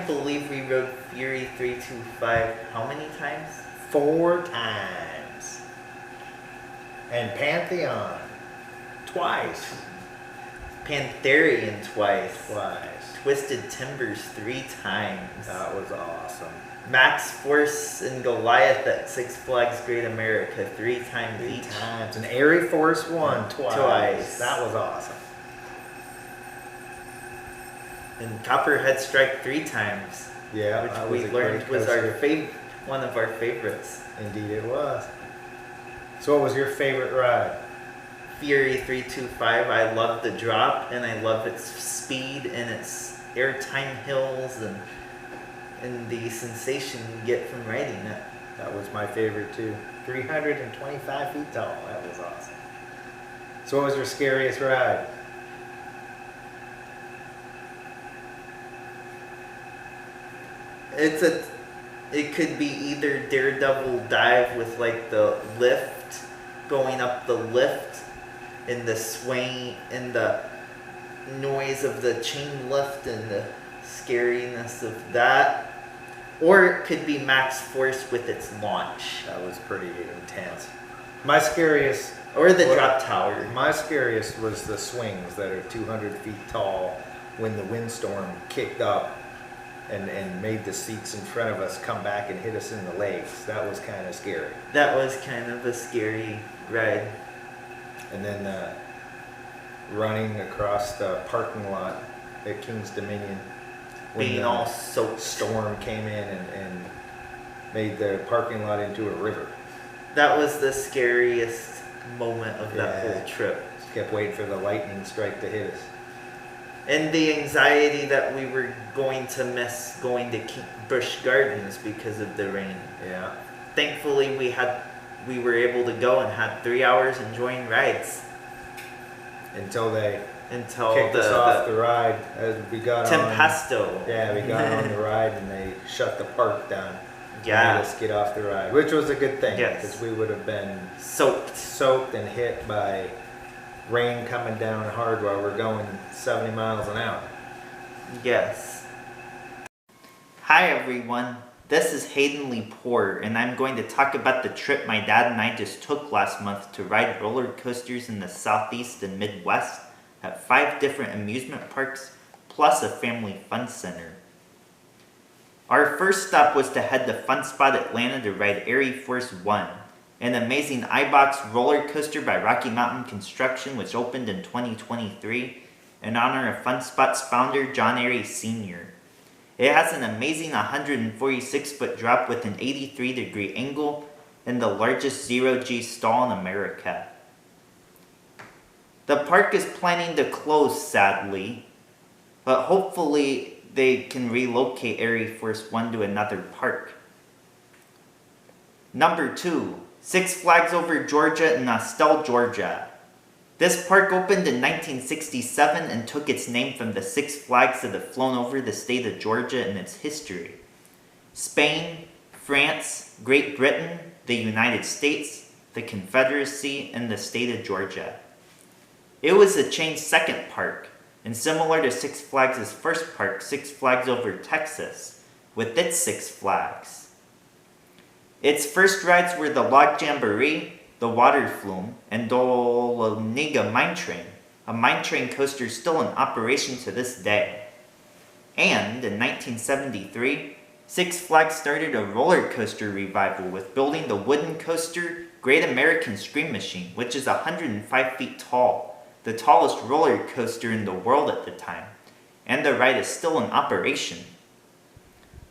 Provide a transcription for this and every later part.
can't believe we rode Fury 325 how many times? 4 times. And Pantheon twice. Pantherian twice. Twice. Twisted Timbers 3 times. That was awesome. Max Force and Goliath at Six Flags Great America 3 times 3 each. times. And Airy Force 1 twice. That was awesome. And Copperhead Strike 3 times. Yeah, which we learned was our one of our favorites. Indeed it was. So what was your favorite ride? Fury 325. I love the drop, and I love its speed and its airtime hills and the sensation you get from riding it. That was my favorite too. 325 feet tall. That was awesome. So what was your scariest ride? It could be either Daredevil Dive with like the lift, going up the lift, and the swing, and the noise of the chain lift, and the scariness of that. Or it could be Max Force with its launch. That was pretty intense. My scariest... Or the drop tower. My scariest was the swings that are 200 feet tall when the windstorm kicked up and made the seats in front of us come back and hit us in the legs. That was kind of scary. That was kind of a scary ride. And then running across the parking lot at King's Dominion. Being all soaked. Storm came in and made the parking lot into a river. That was the scariest moment of that whole trip. Just kept waiting for the lightning strike to hit us. And the anxiety that we were going to miss going to Busch Gardens because of the rain. Yeah. Thankfully, we were able to go and had 3 hours enjoying rides. Until they kicked us off the ride as we got Tempesto. on. Yeah, we got on the ride and they shut the park down. Yeah. Made us get off the ride, which was a good thing. Yes. Because we would have been soaked and hit by rain coming down hard while we're going 70 miles an hour. Yes. Hi everyone, this is Hayden Lee Poor, and I'm going to talk about the trip my dad and I just took last month to ride roller coasters in the Southeast and Midwest at 5 different amusement parks, plus a family fun center. Our first stop was to head to Fun Spot Atlanta to ride Airy Force 1, an amazing iBox roller coaster by Rocky Mountain Construction, which opened in 2023 in honor of Fun Spot's founder, John Airy Sr. It has an amazing 146-foot drop with an 83-degree angle and the largest zero-G stall in America. The park is planning to close, sadly, but hopefully they can relocate Airy Force 1 to another park. Number 2. Six Flags Over Georgia in Austell, Georgia. This park opened in 1967 and took its name from the Six Flags that have flown over the state of Georgia in its history. Spain, France, Great Britain, the United States, the Confederacy, and the state of Georgia. It was the chain's second park, and similar to Six Flags' first park, Six Flags Over Texas, with its Six Flags. Its first rides were the Log Jamboree, the Water Flume, and Dahlonega Mine Train, a mine train coaster still in operation to this day. And in 1973, Six Flags started a roller coaster revival with building the wooden coaster Great American Scream Machine, which is 105 feet tall, the tallest roller coaster in the world at the time, and the ride is still in operation.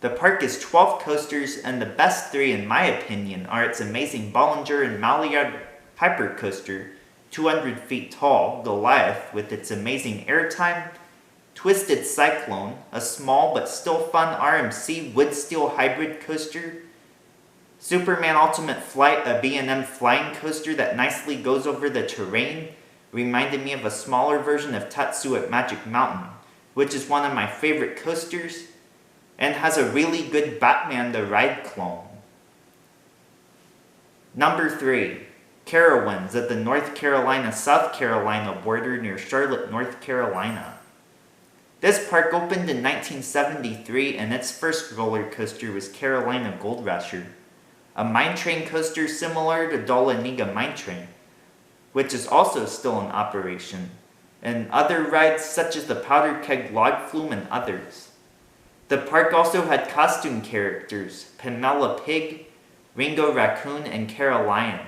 The park is 12 coasters, and the best 3 in my opinion are its amazing Bollinger and Maillard Hyper Coaster, 200 feet tall, Goliath with its amazing airtime, Twisted Cyclone, a small but still fun RMC wood steel hybrid coaster, Superman Ultimate Flight, a B&M flying coaster that nicely goes over the terrain, reminded me of a smaller version of Tatsu at Magic Mountain, which is one of my favorite coasters, and has a really good Batman the Ride clone. Number 3. Carowinds at the North Carolina-South Carolina border near Charlotte, North Carolina. This park opened in 1973 and its first roller coaster was Carolina Gold Rusher, a mine train coaster similar to Dahlonega Mine Train, which is also still in operation, and other rides such as the Powder Keg Log Flume and others. The park also had costume characters, Pamela Pig, Ringo Raccoon, and Carol Lion.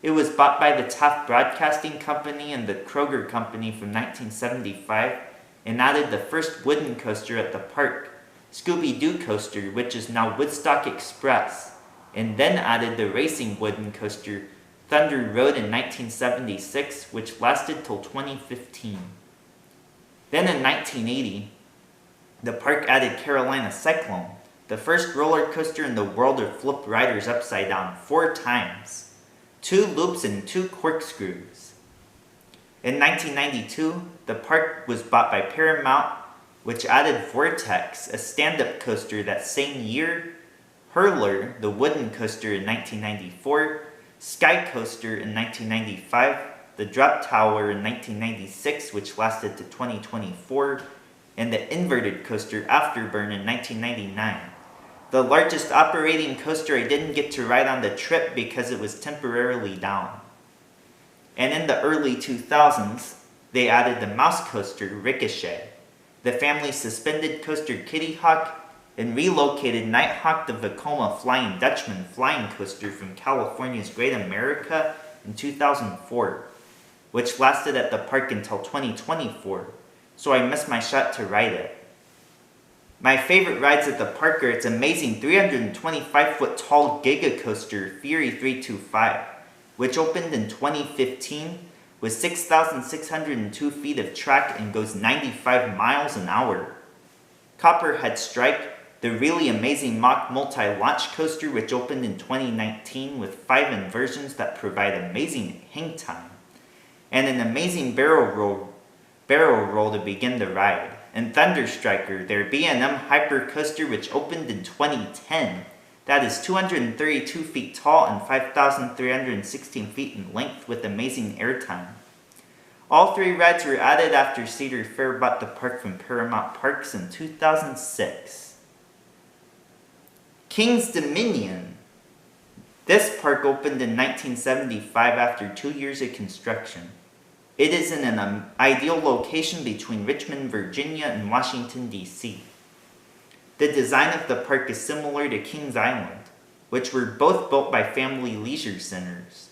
It was bought by the Taft Broadcasting Company and the Kroger Company from 1975 and added the first wooden coaster at the park, Scooby-Doo Coaster, which is now Woodstock Express, and then added the racing wooden coaster Thunder Road in 1976, which lasted till 2015. Then in 1980, the park added Carolina Cyclone, the first roller coaster in the world to flip riders upside down 4 times, 2 loops and 2 corkscrews. In 1992, the park was bought by Paramount, which added Vortex, a stand-up coaster that same year, Hurler, the wooden coaster in 1994, Sky Coaster in 1995, the Drop Tower in 1996, which lasted to 2024, and the inverted coaster Afterburn in 1999. The largest operating coaster I didn't get to ride on the trip because it was temporarily down. And in the early 2000s, they added the mouse coaster Ricochet, the family suspended coaster Kitty Hawk, and relocated Nighthawk the Vekoma Flying Dutchman flying coaster from California's Great America in 2004, which lasted at the park until 2024, so I missed my shot to ride it. My favorite rides at the park are its amazing 325-foot tall Giga Coaster Fury 325, which opened in 2015 with 6,602 feet of track and goes 95 miles an hour. Copperhead Strike, the really amazing Mach multi-launch coaster, which opened in 2019 with 5 inversions that provide amazing hang time, and an amazing barrel roll to begin the ride, and Thunder Striker, their B&M hyper coaster, which opened in 2010. That is 232 feet tall and 5,316 feet in length with amazing airtime. All 3 rides were added after Cedar Fair bought the park from Paramount Parks in 2006. King's Dominion. This park opened in 1975 after 2 years of construction. It is in an ideal location between Richmond, Virginia and Washington, D.C. The design of the park is similar to Kings Island, which were both built by family leisure centers.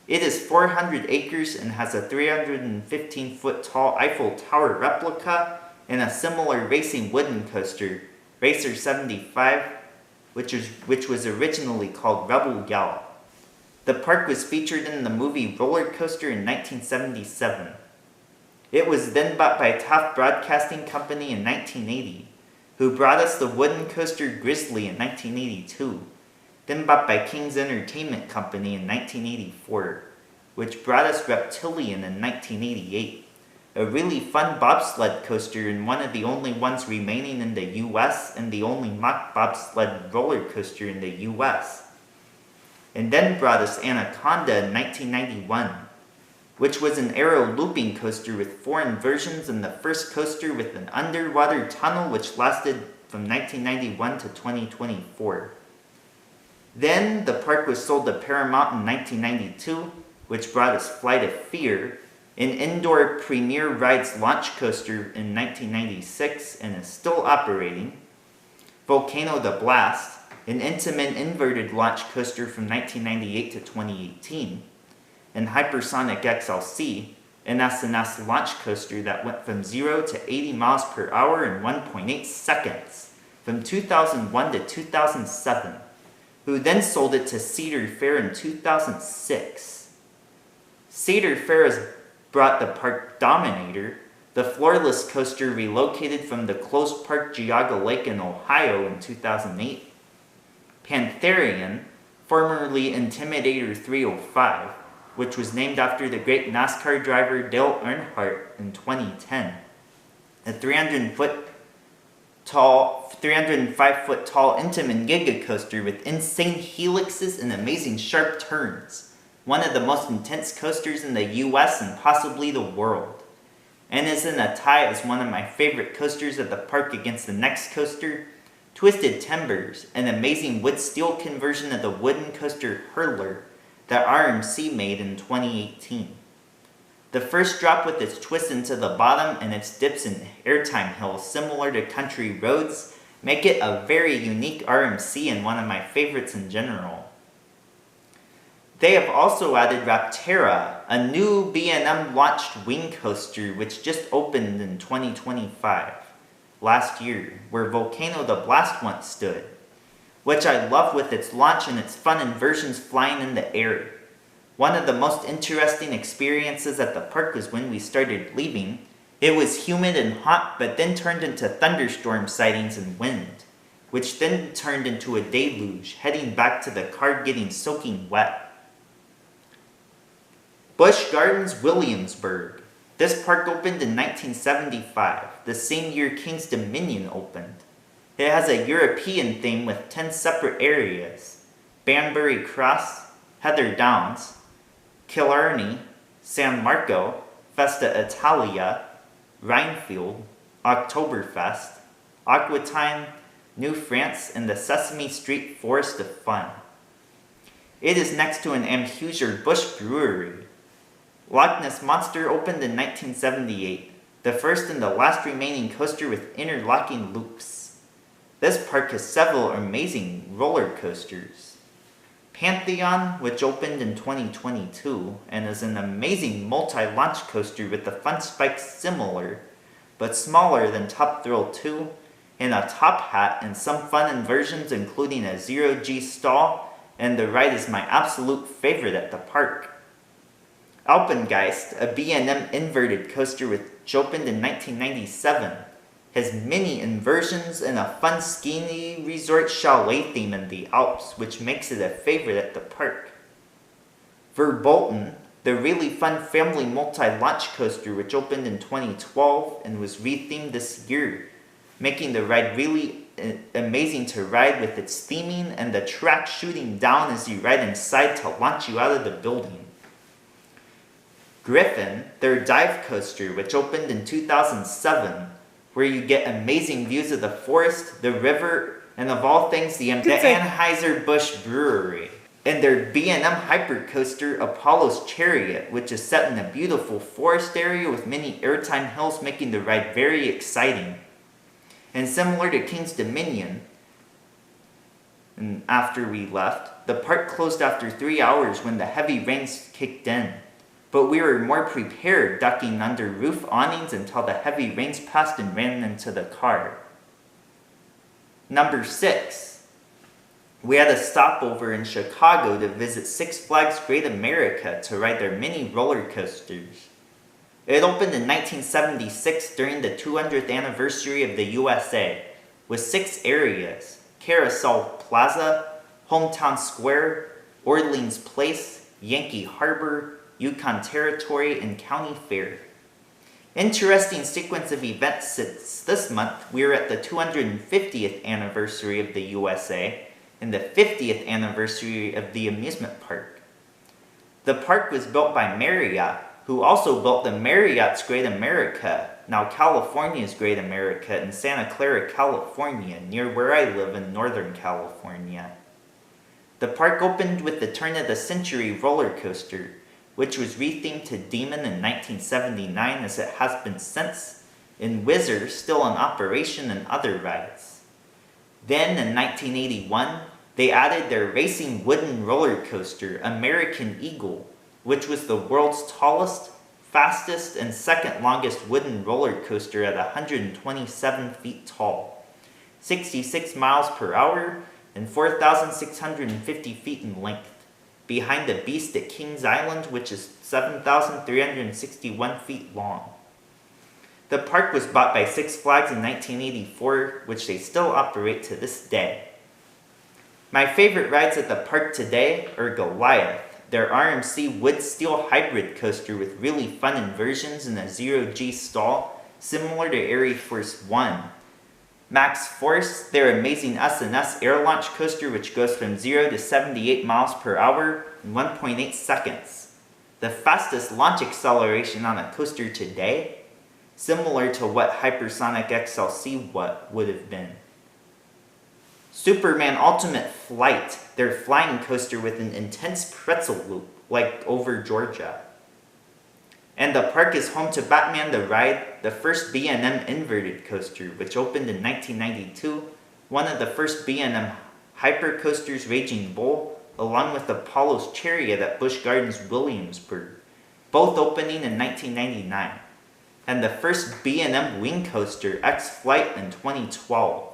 It is 400 acres and has a 315-foot tall Eiffel Tower replica and a similar racing wooden coaster, Racer 75, which was originally called Rebel Yell. The park was featured in the movie Roller Coaster in 1977. It was then bought by Taft Broadcasting Company in 1980, who brought us the wooden coaster Grizzly in 1982, then bought by King's Entertainment Company in 1984, which brought us Reptilian in 1988, a really fun bobsled coaster and one of the only ones remaining in the US and the only mock bobsled roller coaster in the US. And then brought us Anaconda in 1991, which was an aero looping coaster with 4 inversions and the first coaster with an underwater tunnel which lasted from 1991 to 2024. Then the park was sold to Paramount in 1992, which brought us Flight of Fear, an indoor Premier Rides launch coaster in 1996 and is still operating, Volcano the Blast, an Intamin inverted launch coaster from 1998 to 2018, and Hypersonic XLC, an SNS launch coaster that went from 0 to 80 miles per hour in 1.8 seconds from 2001 to 2007, who then sold it to Cedar Fair in 2006. Cedar Fair has brought the park Dominator, the floorless coaster relocated from the closed park Geauga Lake in Ohio in 2008, Pantherian, formerly Intimidator 305, which was named after the great NASCAR driver Dale Earnhardt in 2010, a 305-foot tall Intamin Giga coaster with insane helixes and amazing sharp turns, one of the most intense coasters in the US and possibly the world. and is in a tie as one of my favorite coasters at the park against the next coaster, Twisted Timbers, an amazing wood-steel conversion of the wooden coaster Hurler that RMC made in 2018. The first drop with its twist into the bottom and its dips and airtime hills similar to country roads make it a very unique RMC and one of my favorites in general. They have also added Raptera, a new B&M launched wing coaster which just opened in 2025, last year, where Volcano the Blast once stood, which I love with its launch and its fun inversions flying in the air. One of the most interesting experiences at the park was when we started leaving. It was humid and hot, but then turned into thunderstorm sightings and wind, which then turned into a deluge, heading back to the car getting soaking wet. Busch Gardens, Williamsburg. This park opened in 1975, the same year King's Dominion opened. It has a European theme with 10 separate areas: Banbury Cross, Heather Downs, Killarney, San Marco, Festa Italia, Rhinefield, Oktoberfest, Aquitaine, New France, and the Sesame Street Forest of Fun. It is next to an Anheuser-Busch brewery. Loch Ness Monster opened in 1978, the first and the last remaining coaster with interlocking loops. This park has several amazing roller coasters. Pantheon, which opened in 2022, and is an amazing multi-launch coaster with the fun spikes similar, but smaller than Top Thrill 2, and a top hat and some fun inversions including a zero-G stall, and the ride is my absolute favorite at the park. Alpengeist, a B&M inverted coaster which opened in 1997, has many inversions and a fun ski resort chalet theme in the Alps, which makes it a favorite at the park. Verbolten, the really fun family multi-launch coaster which opened in 2012 and was rethemed this year, making the ride really amazing to ride with its theming and the track shooting down as you ride inside to launch you out of the building. Griffin, their dive coaster, which opened in 2007, where you get amazing views of the forest, the river, and of all things, the Anheuser-Busch brewery. And their B&M hypercoaster, Apollo's Chariot, which is set in a beautiful forest area with many airtime hills, making the ride very exciting. And similar to King's Dominion, and after we left, the park closed after 3 hours when the heavy rains kicked in. But we were more prepared, ducking under roof awnings until the heavy rains passed and ran into the car. Number 6. We had a stopover in Chicago to visit Six Flags Great America to ride their mini roller coasters. It opened in 1976 during the 200th anniversary of the USA, with 6 areas: Carousel Plaza, Hometown Square, Orleans Place, Yankee Harbor, Yukon Territory, and County Fair. Interesting sequence of events since this month we are at the 250th anniversary of the USA and the 50th anniversary of the amusement park. The park was built by Marriott, who also built the Marriott's Great America, now California's Great America, in Santa Clara, California, near where I live in Northern California. The park opened with the turn of the century roller coaster, which was rethemed to Demon in 1979 as it has been since, and Whizzer still in operation and other rides. Then in 1981, they added their racing wooden roller coaster, American Eagle, which was the world's tallest, fastest, and second longest wooden roller coaster at 127 feet tall, 66 miles per hour, and 4,650 feet in length, behind the Beast at Kings Island, which is 7,361 feet long. The park was bought by Six Flags in 1984, which they still operate to this day. My favorite rides at the park today are Goliath, their RMC wood steel hybrid coaster with really fun inversions and a zero-G stall, similar to Air Force One. Max Force, their amazing S&S air launch coaster which goes from 0 to 78 miles per hour in 1.8 seconds. The fastest launch acceleration on a coaster today. similar to what Hypersonic XLC would have been. Superman Ultimate Flight, their flying coaster with an intense pretzel loop, like over Georgia. And the park is home to Batman the Ride, the first B&M inverted coaster, which opened in 1992, one of the first B&M hypercoasters Raging Bull, along with Apollo's Chariot at Busch Gardens Williamsburg, both opening in 1999, and the first B&M wing coaster X-Flight in 2012.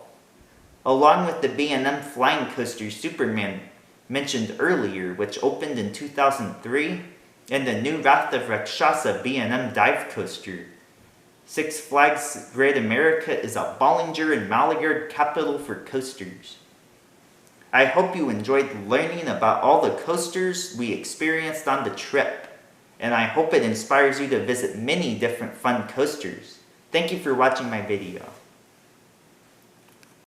Along with the B&M flying coaster Superman mentioned earlier, which opened in 2003, and the new Wrath of Rakshasa B&M dive coaster. Six Flags Great America is a Bollinger and Mallard capital for coasters. I hope you enjoyed learning about all the coasters we experienced on the trip, and I hope it inspires you to visit many different fun coasters. Thank you for watching my video.